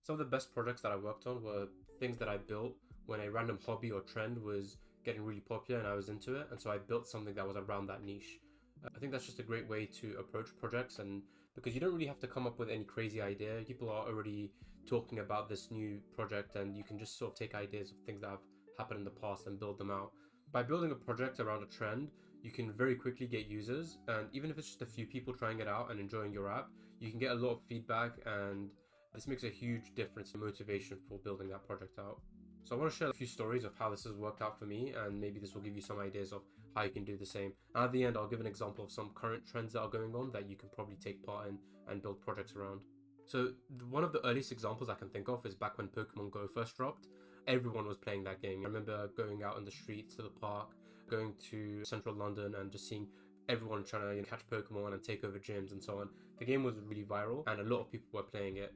Some of the best projects that I worked on were things that I built when a random hobby or trend was getting really popular and I was into it, and so I built something that was around that niche. I think that's just a great way to approach projects, and because you don't really have to come up with any crazy idea, people are already talking about this new project, and you can just sort of take ideas of things that have happened in the past and build them out. By building a project around a trend, you can very quickly get users, and even if it's just a few people trying it out and enjoying your app, you can get a lot of feedback, and this makes a huge difference in motivation for building that project out. So I want to share a few stories of how this has worked out for me, and maybe this will give you some ideas of how you can do the same. And at the end, I'll give an example of some current trends that are going on that you can probably take part in and build projects around. So one of the earliest examples I can think of is back when Pokemon Go first dropped. Everyone was playing that game. I remember going out in the streets to the park, going to central London and just seeing everyone trying to catch Pokemon and take over gyms and so on. The game was really viral and a lot of people were playing it.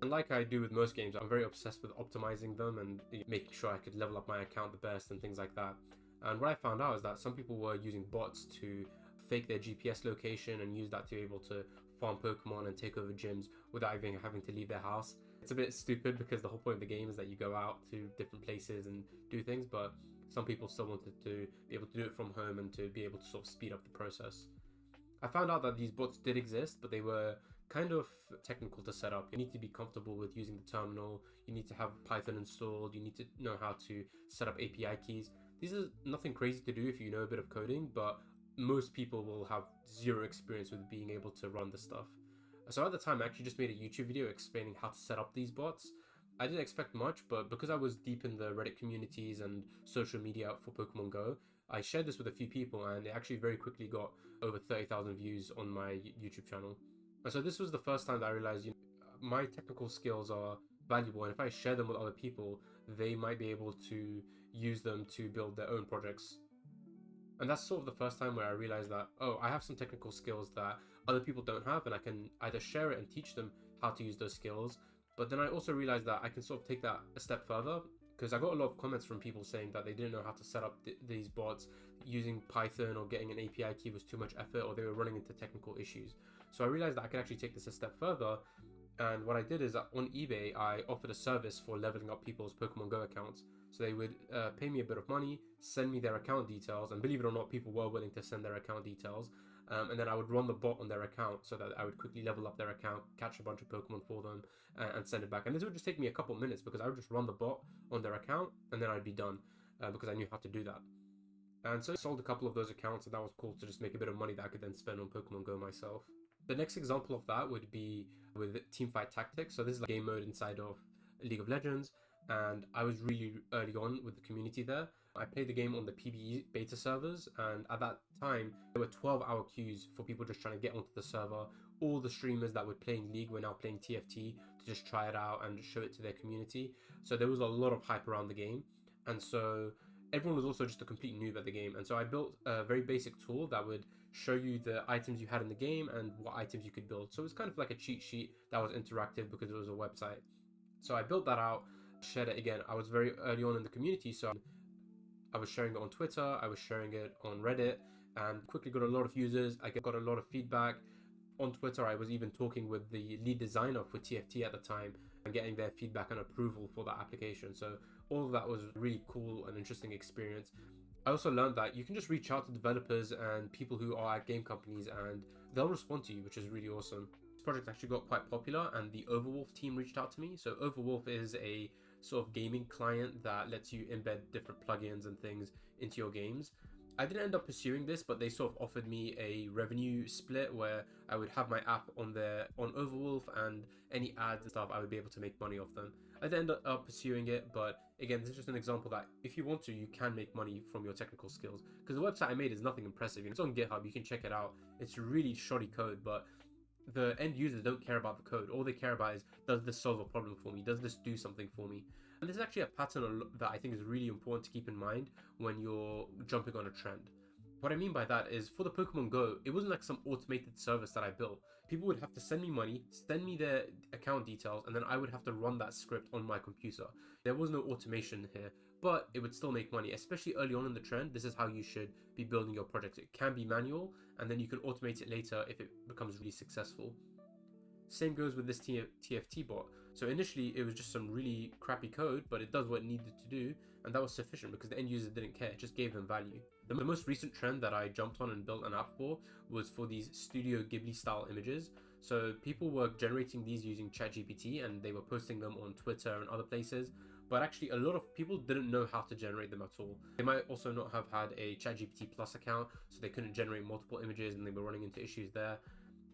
And like I do with most games, I'm very obsessed with optimizing them and making sure I could level up my account the best and things like that. And what I found out is that some people were using bots to fake their GPS location and use that to be able to farm Pokemon and take over gyms without even having to leave their house. It's a bit stupid because the whole point of the game is that you go out to different places and do things, but some people still wanted to be able to do it from home and to be able to sort of speed up the process. I found out that these bots did exist, but they were kind of technical to set up. You need to be comfortable with using the terminal, you need to have Python installed, you need to know how to set up API keys. These are nothing crazy to do if you know a bit of coding, but most people will have zero experience with being able to run this stuff. So at the time, I actually just made a YouTube video explaining how to set up these bots. I didn't expect much, but because I was deep in the Reddit communities and social media for Pokemon Go, I shared this with a few people and it actually very quickly got over 30,000 views on my YouTube channel. And so this was the first time that I realized, my technical skills are valuable, and if I share them with other people, they might be able to use them to build their own projects. And that's sort of the first time where I realized that, oh, I have some technical skills that other people don't have, and I can either share it and teach them how to use those skills. But then I also realized that I can sort of take that a step further, because I got a lot of comments from people saying that they didn't know how to set up these bots. Using Python or getting an API key was too much effort, or they were running into technical issues. So I realized that I could actually take this a step further. And what I did is on eBay, I offered a service for leveling up people's Pokemon Go accounts. So they would pay me a bit of money, send me their account details, and believe it or not, people were willing to send their account details. And then I would run the bot on their account so that I would quickly level up their account, catch a bunch of Pokemon for them, and send it back. And this would just take me a couple minutes because I would just run the bot on their account, and then I'd be done because I knew how to do that. And so I sold a couple of those accounts, and that was cool to just make a bit of money that I could then spend on Pokemon Go myself. The next example of that would be with Teamfight Tactics. So this is like game mode inside of League of Legends, and I was really early on with the community there. I played the game on the PBE beta servers, and at that time there were 12-hour queues for people just trying to get onto the server. All the streamers that were playing League were now playing TFT to just try it out and show it to their community. So there was a lot of hype around the game, and so everyone was also just a complete noob at the game. And so I built a very basic tool that would show you the items you had in the game and what items you could build. So it was kind of like a cheat sheet that was interactive because it was a website. So I built that out, shared it again. I was very early on in the community, so I was sharing it on Twitter, I was sharing it on Reddit, and quickly got a lot of users. I got a lot of feedback. On Twitter, I was even talking with the lead designer for TFT at the time and getting their feedback and approval for that application. So all of that was really cool and interesting experience. I also learned that you can just reach out to developers and people who are at game companies and they'll respond to you, which is really awesome. This project actually got quite popular and the Overwolf team reached out to me. So Overwolf is a sort of gaming client that lets you embed different plugins and things into your games. I didn't end up pursuing this, but they sort of offered me a revenue split where I would have my app on Overwolf, and any ads and stuff I would be able to make money off them. I didn't end up pursuing it, but again, this is just an example that if you want to, you can make money from your technical skills. Because the website I made is nothing impressive. It's on GitHub, you can check it out. It's really shoddy code, but the end users don't care about the code. All they care about is, does this solve a problem for me? Does this do something for me? And this is actually a pattern that I think is really important to keep in mind when you're jumping on a trend. What I mean by that is, for the Pokemon Go, it wasn't like some automated service that I built. People would have to send me money, send me their account details, and then I would have to run that script on my computer. There was no automation here, but it would still make money, especially early on in the trend. This is how you should be building your projects. It can be manual, and then you can automate it later if it becomes really successful. Same goes with this TFT bot. So initially it was just some really crappy code, but it does what it needed to do, and that was sufficient because the end user didn't care, it just gave them value. The most recent trend that I jumped on and built an app for was for these Studio Ghibli style images. So people were generating these using ChatGPT and they were posting them on Twitter and other places, but actually a lot of people didn't know how to generate them at all. They might also not have had a ChatGPT Plus account, so they couldn't generate multiple images and they were running into issues there.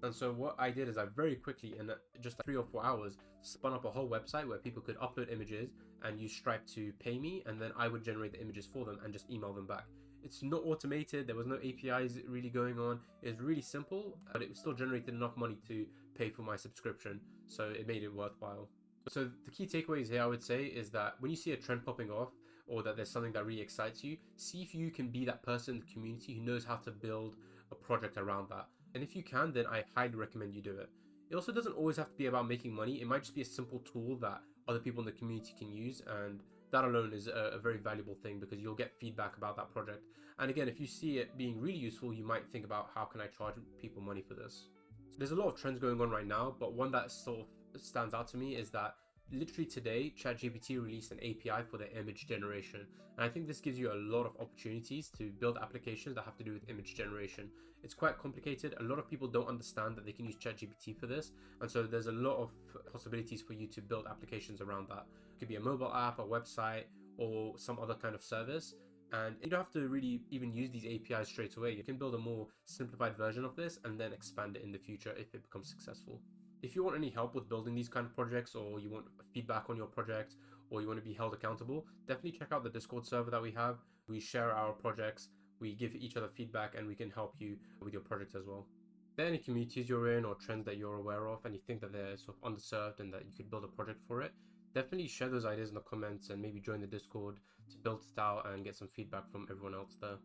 And so what I did is I very quickly, in just 3 or 4 hours, spun up a whole website where people could upload images and use Stripe to pay me, and then I would generate the images for them and just email them back. It's not automated, there was no APIs really going on, it was really simple, but it still generated enough money to pay for my subscription, so it made it worthwhile. So the key takeaways here I would say is that when you see a trend popping off, or that there's something that really excites you, see if you can be that person in the community who knows how to build a project around that. And if you can, then I highly recommend you do it. It also doesn't always have to be about making money. It might just be a simple tool that other people in the community can use, and that alone is a very valuable thing because you'll get feedback about that project. And again, if you see it being really useful, you might think about how can I charge people money for this. So there's a lot of trends going on right now, but one that sort of stands out to me is that literally today, ChatGPT released an API for their image generation. And I think this gives you a lot of opportunities to build applications that have to do with image generation. It's quite complicated. A lot of people don't understand that they can use ChatGPT for this. And so there's a lot of possibilities for you to build applications around that. It could be a mobile app, a website, or some other kind of service. And you don't have to really even use these APIs straight away. You can build a more simplified version of this and then expand it in the future if it becomes successful. If you want any help with building these kind of projects, or you want feedback on your project, or you want to be held accountable, definitely check out the Discord server that we have. We share our projects, we give each other feedback, and we can help you with your project as well. If there are any communities you're in or trends that you're aware of and you think that they're sort of underserved and that you could build a project for it, definitely share those ideas in the comments and maybe join the Discord to build it out and get some feedback from everyone else there.